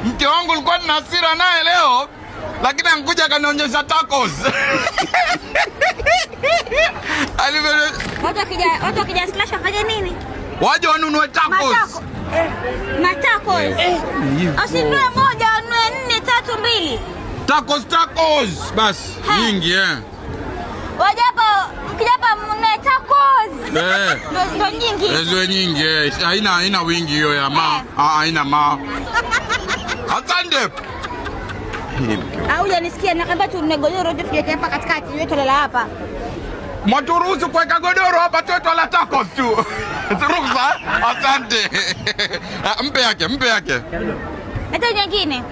Mke wangu alikuwa na hasira naye leo, lakini ankuja akanionyesha tacos. Watu wakija slash wafanye nini? Waje wanunue tacos. Matacos. Usinunue moja, ununue 4, 3, 2. Tacos. Basi nyingi Waje hapa, ukija hapa mnunue tacos. Ndio nyingi. Hizo nyingi. Haina wingi hiyo ya haina Asante. Hujanisikia nakwambia tununue godoro tu tuje hapa katikati, wewe tulala hapa. Mwaturuhusu kuweka godoro hapa tu la tacos tu. Ruhusa? Asante. Mpe yake. Leta nyingine.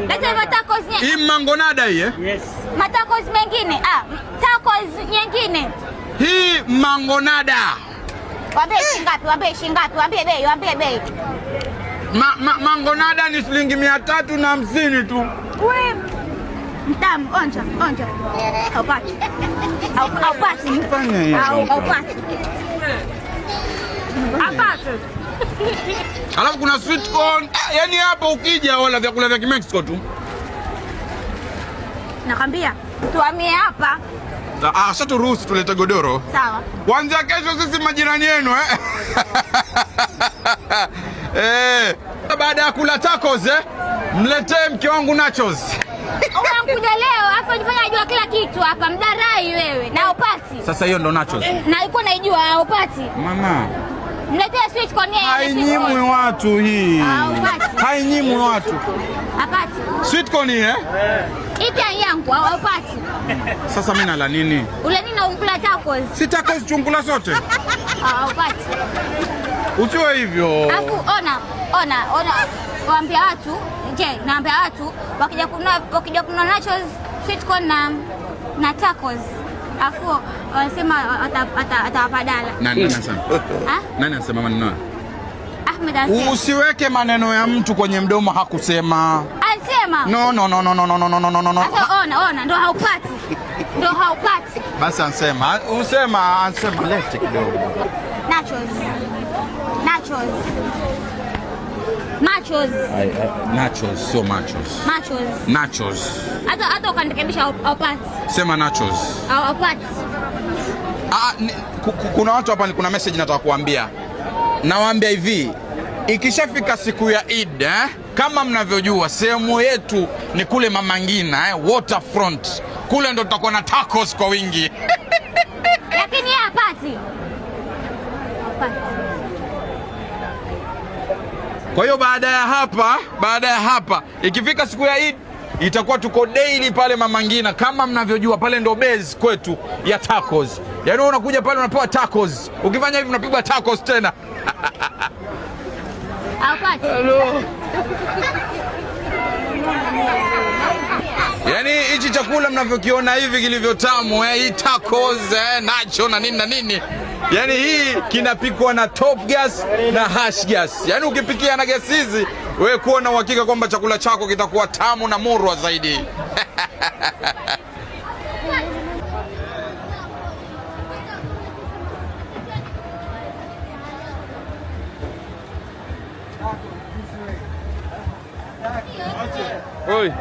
Leta matacos nyingine. Hii mangonada hii Yes. Matacos mengine. Tacos nyingine. Hii mangonada. Waambie shingapi? Waambie bei. Mangonada ni shilingi 350 tu. Wewe mtamu, onja. Haupati. Alafu kuna sweet corn. Yaani hapa ukija wala vyakula vya Mexico tu. Nakwambia tuhamie hapa. Sasa turuhusu tulete godoro. Sawa. Kuanzia kesho sisi majirani yenu baada ya kula tacos mletee mke wangu nachos. Unakuja leo hapo unifanya najua kila kitu hapa, mdarai wewe na upati. Sasa hiyo ndo nachos. Na alikuwa naijua upati. Mama. Mletee sweet corn yeye. Hainyimwi watu hii. Hainyimwi watu. Apati. Sweet corn hii Ipi yangu upati. Sasa mimi nala nini? Ule nini unkula tacos? Si tacos chungula sote. Upati. Usiwe hivyo. Alafu ona. Waambia watu, wakija kununua nachos, sweet corn na tacos. Alafu wanasema atawapadala. Nani anasema? Nani anasema maneno? Ahmed anasema. Usiweke maneno ya mtu kwenye mdomo hakusema. Anasema. No. Sasa ona, ndo haupati. Basi ansema lete kidogo. Nachos. Nachos, sio machos. Nachos. Hata ukanikebisha haupati. Sema nachos. Haupati. Kuna watu hapa, kuna message nataka kuambia. Nawaambia hivi, ikishafika siku ya Eid kama mnavyojua sehemu yetu ni kule Mama Ngina waterfront. Kule ndo tutakuwa na tacos kwa wingi. Lakini yeye hapati. Kwa hiyo baada ya hapa ikifika siku ya Eid itakuwa tuko daily pale Mama Ngina. Kama mnavyojua pale ndo base kwetu ya tacos. Yaani unakuja pale unapewa tacos. Ukifanya hivi unapigwa tacos tena. Hello. Yaani hichi chakula mnavyokiona hivi kilivyotamu hii tacos nacho na nini. Yaani hii kinapikwa na top gas na hash gas. Yaani ukipikia na gas hizi wewe kuwa na uhakika kwamba chakula chako kitakuwa tamu na murwa zaidi. Oi.